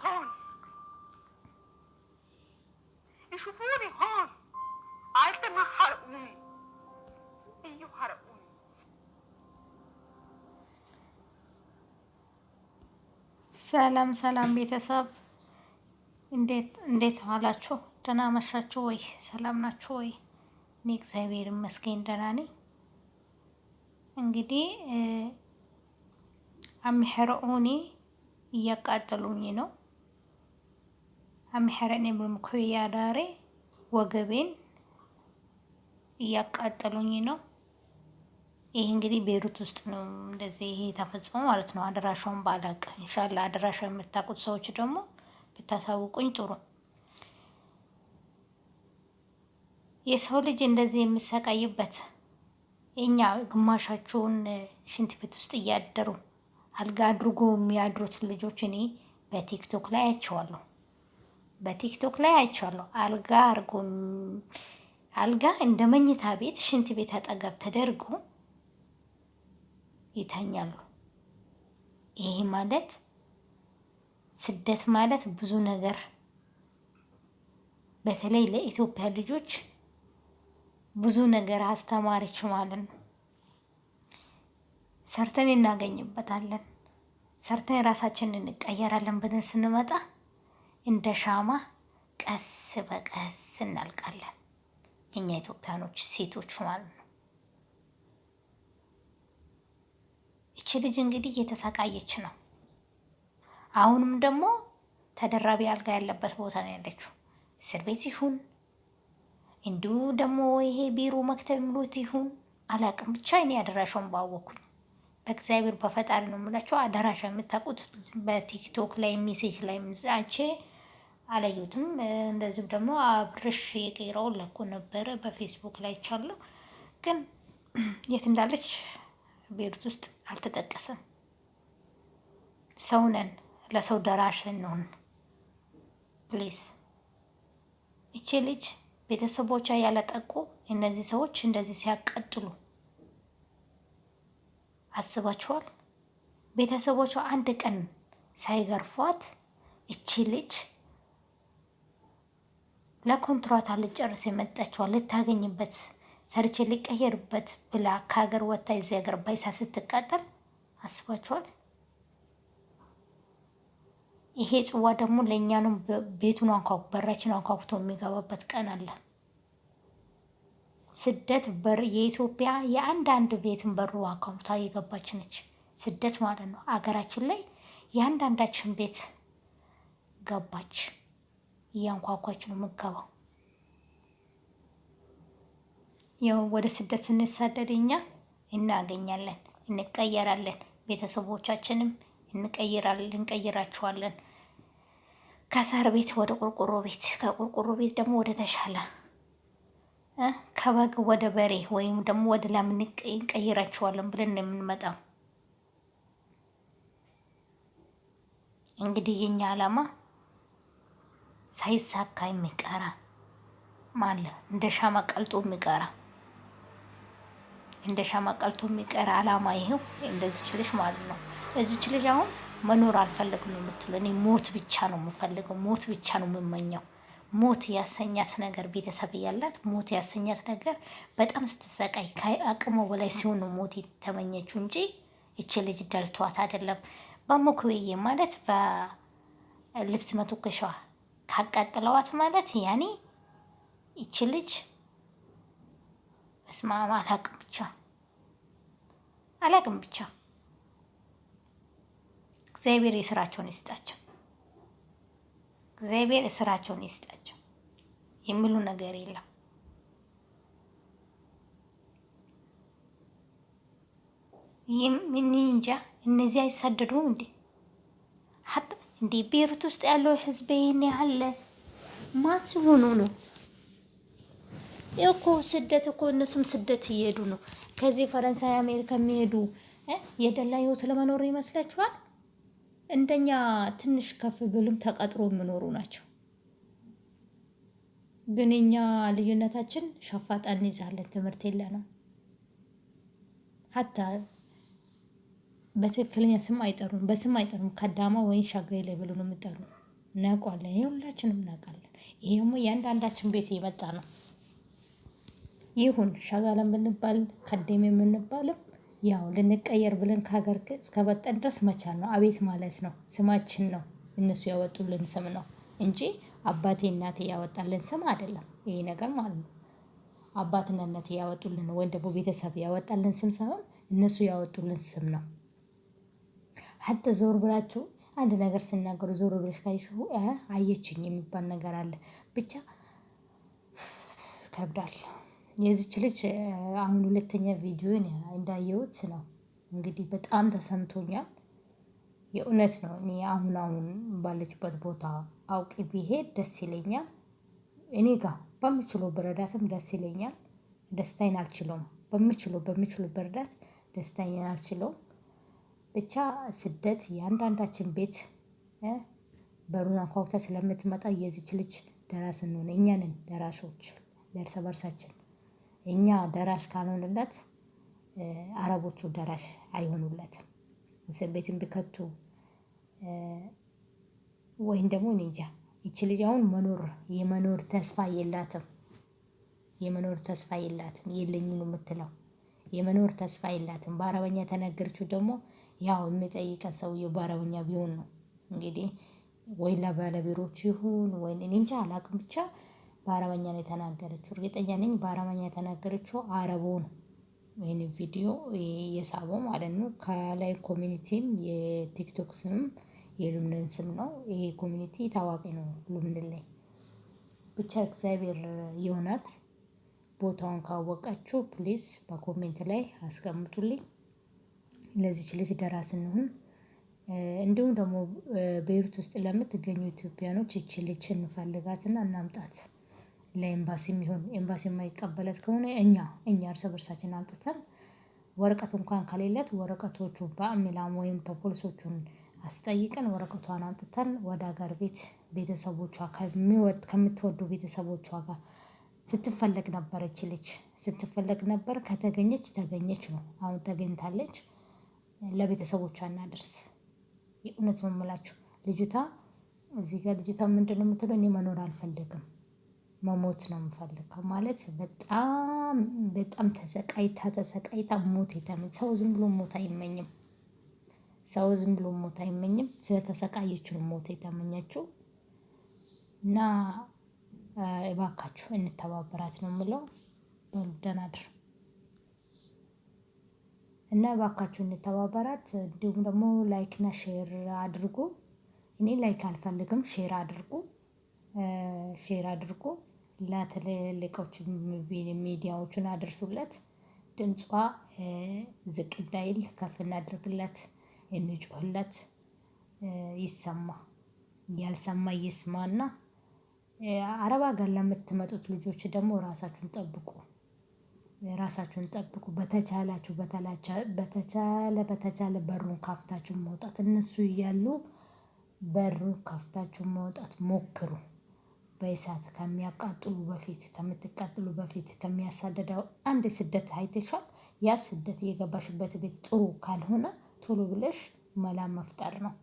هون يشوفوني هون عائلتي ما حرقوني ايوه حرقوني ሰላም ሰላም ቤተሰብ እንዴት ዋላችሁ? ደህና መሻችሁ ወይ? ሰላም ናችሁ ወይ? እኔ እግዚአብሔር ይመስገን ደህና ነኝ። እንግዲህ አሚሐረኡኒ እያቃጠሉኝ ነው። አሚሐረኔ በምኩያ ዳሬ ወገቤን እያቃጠሉኝ ነው። ይሄ እንግዲህ ቤሩት ውስጥ ነው እንደዚህ ይሄ ተፈጽሞ ማለት ነው። አድራሻውን ባላቅ ኢንሻአላህ አድራሻ የምታውቁት ሰዎች ደግሞ ብታሳውቁኝ ጥሩ። የሰው ልጅ እንደዚህ የሚሰቃይበት እኛ ግማሻቸውን ሽንት ቤት ውስጥ እያደሩ አልጋ አድርጎ የሚያድሩት ልጆች እኔ በቲክቶክ ላይ አይቼዋለሁ። አልጋ እንደ መኝታ ቤት ሽንት ቤት አጠገብ ተደርጎ ይተኛሉ። ይሄ ማለት ስደት ማለት ብዙ ነገር በተለይ ለኢትዮጵያ ልጆች ብዙ ነገር አስተማሪች ማለት ነው። ሰርተን እናገኝበታለን፣ ሰርተን ራሳችንን እንቀየራለን ብለን ስንመጣ እንደ ሻማ ቀስ በቀስ እናልቃለን። እኛ ኢትዮጵያኖች ሴቶች ማለት ነው። እቺ ልጅ እንግዲህ እየተሰቃየች ነው። አሁንም ደግሞ ተደራቢ አልጋ ያለበት ቦታ ነው ያለችው። እስር ቤት ይሁን እንዲሁ ደግሞ ይሄ ቢሮ መክተብ ምሎት ይሁን አላቅም። ብቻ እኔ አደራሻውን ባወኩኝ በእግዚአብሔር በፈጣሪ ነው የምላቸው። አደራሻ የምታውቁት በቲክቶክ ላይ ሜሴጅ ላይ ምዛቼ አላዩትም። እንደዚሁም ደግሞ አብርሽ የቄራው ለኮ ነበረ በፌስቡክ ላይ ቻለው፣ ግን የት እንዳለች ቤሩት ውስጥ አልተጠቀሰም። ሰው ነን፣ ለሰው ደራሽ እንሆን ፕሊስ። እቺ ልጅ ቤተሰቦቿ ያለጠቁ እነዚህ ሰዎች እንደዚህ ሲያቃጥሉ አስባችኋል? ቤተሰቦቿ አንድ ቀን ሳይገርፏት እቺ ልጅ ለኮንትራቷ ልጨርስ የመጣችዋ ልታገኝበት ሰርቼ ሊቀየርበት ብላ ከሀገር ወጥታ እዚህ ሀገር ባይሳ ስትቃጠል አስባችኋል? ይሄ ጽዋ ደግሞ ለእኛንም ቤቱን አንኳኩ በራችን አንኳኩቶ የሚገባበት ቀን አለ። ስደት በር የኢትዮጵያ የአንዳንድ ቤትን በሩ አንኳኩታ የገባች ነች። ስደት ማለት ነው። አገራችን ላይ የአንዳንዳችን ቤት ገባች፣ እያንኳኳች ነው የምገባው። ያው ወደ ስደት ስንሳደድ እኛ እናገኛለን፣ እንቀየራለን፣ ቤተሰቦቻችንም እንቀይራቸዋለን። ከሳር ቤት ወደ ቆርቆሮ ቤት፣ ከቆርቆሮ ቤት ደግሞ ወደ ተሻለ ከበግ ወደ በሬ ወይም ደግሞ ወደ ላም እንቀይራቸዋለን ብለን ነው የምንመጣው። እንግዲህ የኛ ዓላማ ሳይሳካ የሚቀራ ማለት እንደ ሻማ ቀልጦ የሚቀራ ዓላማ ይሄው እንደዚች ልጅ ማለት ነው። እዚች ልጅ አሁን መኖር አልፈልግም ነው የምትለው። እኔ ሞት ብቻ ነው የምፈልገው፣ ሞት ብቻ ነው የምመኘው። ሞት ያሰኛት ነገር ቤተሰብ እያላት ሞት ያሰኛት ነገር በጣም ስትሰቃይ ከአቅሟ በላይ ሲሆን ነው ሞት የተመኘችው እንጂ እቺ ልጅ ደልቷት አይደለም። በሞክቤዬ ማለት በልብስ መተኮሻዋ ካቃጥለዋት ማለት ያኔ እቺ ልጅ እስማማ አላቅም ብቻ እግዚአብሔር የስራቸውን ይስጣቸው፣ እግዚአብሔር የስራቸውን ይስጣቸው የሚሉ ነገር የለም። ምን እንጃ እነዚህ አይሰደዱም እንዴ? ሀጥ እንዴ ቤሩት ውስጥ ያለው ህዝብ ይሄን ያህል ማስሆኑ ነው እኮ። ስደት እኮ እነሱም ስደት እየሄዱ ነው። ከዚህ ፈረንሳይ አሜሪካ የሚሄዱ የደላ ህይወት ለመኖር ይመስላችኋል? እንደኛ ትንሽ ከፍ ብልም ተቀጥሮ የሚኖሩ ናቸው። ግን እኛ ልዩነታችን ሸፋጣ እንይዛለን፣ ትምህርት የለንም። ሀታ በትክክለኛ ስም አይጠሩም፣ በስም አይጠሩም። ከዳማ ወይም ሻጋይ ላይ ብሎ ነው የሚጠሩ። እናውቃለን፣ ሁላችንም እናውቃለን። ይሄ ደግሞ የአንዳንዳችን ቤት የመጣ ነው። ይሁን ሸጋለን ብንባል ከደም የምንባልም ያው ልንቀየር ብለን ከሀገር እስከመጣን ድረስ መቻል ነው። አቤት ማለት ነው። ስማችን ነው እነሱ ያወጡልን ስም ነው እንጂ አባቴ እናቴ ያወጣልን ስም አይደለም ይሄ ነገር ማለት ነው። አባትና እናቴ ያወጡልን ወይም ደግሞ ቤተሰብ ያወጣልን ስም ሳይሆን እነሱ ያወጡልን ስም ነው። ሀተ ዞር ብላችሁ አንድ ነገር ሲናገሩ ዞር ብለሽ ካየሽው አየችኝ የሚባል ነገር አለ። ብቻ ይከብዳል። የዚች ልጅ አሁን ሁለተኛ ቪዲዮን እንዳየሁት ነው እንግዲህ በጣም ተሰምቶኛል። የእውነት ነው። እኔ አሁን ባለችበት ቦታ አውቄ ቢሄድ ደስ ይለኛል። እኔ ጋር በምችለው ብረዳትም ደስ ይለኛል። ደስታዬን አልችለውም። በምችለው ብረዳት ደስታዬን አልችለውም። ብቻ ስደት የአንዳንዳችን ቤት በሩን አንኳኩታ ስለምትመጣ የዚች ልጅ ደራስ እንሆን እኛ ነን ደራሾች ለእርስ በርሳችን። እኛ ደራሽ ካልሆንለት አረቦቹ ደራሽ አይሆኑለትም። እስር ቤትም ቢከቱ ወይም ደግሞ እኔ እንጃ። ይቺ ልጅ አሁን የመኖር ተስፋ የላትም። የመኖር ተስፋ የላትም። የለኝም ነው የምትለው። የመኖር ተስፋ የላትም። በአረበኛ የተናገረችው ደግሞ ያው የሚጠይቀን ሰውዬው በአረበኛ ቢሆን ነው እንግዲህ ወይ ለባለቢሮቹ ይሁን ወይ እኔ እንጃ አላውቅም። ብቻ በአረበኛ ነው የተናገረችው። እርግጠኛ ነኝ በአረበኛ የተናገረችው አረቦ ነው ይሄን ቪዲዮ የሳበው ማለት ነው። ከላይ ኮሚኒቲም የቲክቶክ ስምም የሉምነን ስም ነው። ይሄ ኮሚኒቲ ታዋቂ ነው ሉምነን ላይ። ብቻ እግዚአብሔር ይሆናት። ቦታውን ካወቃችሁ ፕሊዝ በኮሜንት ላይ አስቀምጡልኝ። ለዚች ልጅ ደራስ እንሁን። እንዲሁም ደግሞ ቤይሩት ውስጥ ለምትገኙ ኢትዮጵያኖች ይቺ ልጅ እንፈልጋትና እናምጣት። ለኤምባሲም ይሁን ኤምባሲ የማይቀበላት ከሆነ እኛ እርስ በርሳችን አምጥተን ወረቀት እንኳን ከሌላት ወረቀቶቹ በአሚላም ወይም በፖሊሶቹን አስጠይቀን ወረቀቷን አምጥተን ወደ ሀገር ቤት ቤተሰቦቿ ከምትወዱ ቤተሰቦቿ ጋር ስትፈለግ ነበረች ልጅ ስትፈለግ ነበር። ከተገኘች ተገኘች ነው። አሁን ተገኝታለች። ለቤተሰቦቿ እናደርስ። የእውነት ነው የምላችሁ። ልጅቷ እዚህ ጋር ልጅቷ ምንድነው የምትለው? እኔ መኖር አልፈልግም መሞት ነው የምፈልገው ማለት በጣም ተሰቃይታ ሞት ሰው ዝም ብሎ ሞት አይመኝም። ሰው ዝም ብሎ ሞት አይመኝም። ስለተሰቃየች ነው ሞት የተመኘችው። እና እባካችሁ እንተባበራት ነው የምለው። በሉ ደህና እደሩ። እና እባካችሁ እንተባበራት። እንዲሁም ደግሞ ላይክ እና ሼር አድርጉ። እኔ ላይክ አልፈልግም፣ ሼር አድርጉ። ለትልልቆች ሚዲያዎቹን አድርሱለት። ድምጿ ዝቅ እንዳይል ከፍ እናድርግለት፣ እንጩህለት፣ ይሰማ። ያልሰማ ይስማና። አረብ ሀገር ለምትመጡት ልጆች ደግሞ ራሳችሁን ጠብቁ። በተቻለ በሩን ከፍታችሁ መውጣት እነሱ እያሉ በሩን ከፍታችሁ መውጣት ሞክሩ። በእሳት ከሚያቃጥሉ በፊት ከምትቃጥሉ በፊት ከሚያሳድደው አንድ ስደት አይተሻል። ያ ስደት የገባሽበት ቤት ጥሩ ካልሆነ ቶሎ ብለሽ መላ መፍጠር ነው።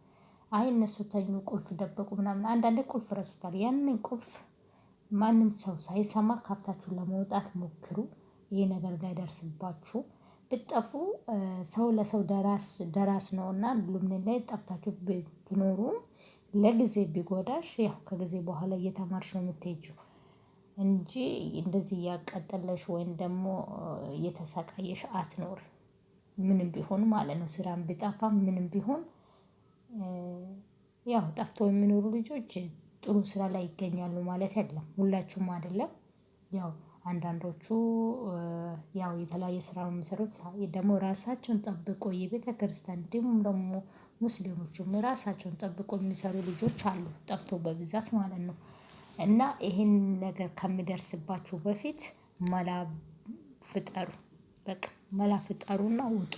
አይ እነሱ ተኙ ቁልፍ ደበቁ ምናምን። አንዳንዴ ቁልፍ ረሱታል። ያንን ቁልፍ ማንም ሰው ሳይሰማ ከፍታችሁ ለመውጣት ሞክሩ። ይሄ ነገር እንዳይደርስባችሁ። ብትጠፉ ሰው ለሰው ደራስ ነውና ሉምነን ላይ ጠፍታችሁ ብትኖሩ ለጊዜ ቢጎዳሽ ያው ከጊዜ በኋላ እየተማርሽ ነው የምትሄጂው እንጂ እንደዚህ እያቃጠለሽ ወይም ደግሞ እየተሰቃየሽ አትኖር። ምንም ቢሆን ማለት ነው። ስራም ቢጠፋ ምንም ቢሆን ያው ጠፍተው የሚኖሩ ልጆች ጥሩ ስራ ላይ ይገኛሉ ማለት አይደለም። ሁላችሁም አይደለም። ያው አንዳንዶቹ ያው የተለያየ ስራ ነው የሚሰሩት። ደግሞ ራሳቸውን ጠብቆ የቤተክርስቲያን እንዲሁም ደግሞ ሙስሊሞቹም ራሳቸውን ጠብቆ የሚሰሩ ልጆች አሉ፣ ጠፍቶ በብዛት ማለት ነው። እና ይሄን ነገር ከሚደርስባችሁ በፊት መላ ፍጠሩ። በቃ መላ ፍጠሩና ውጡ።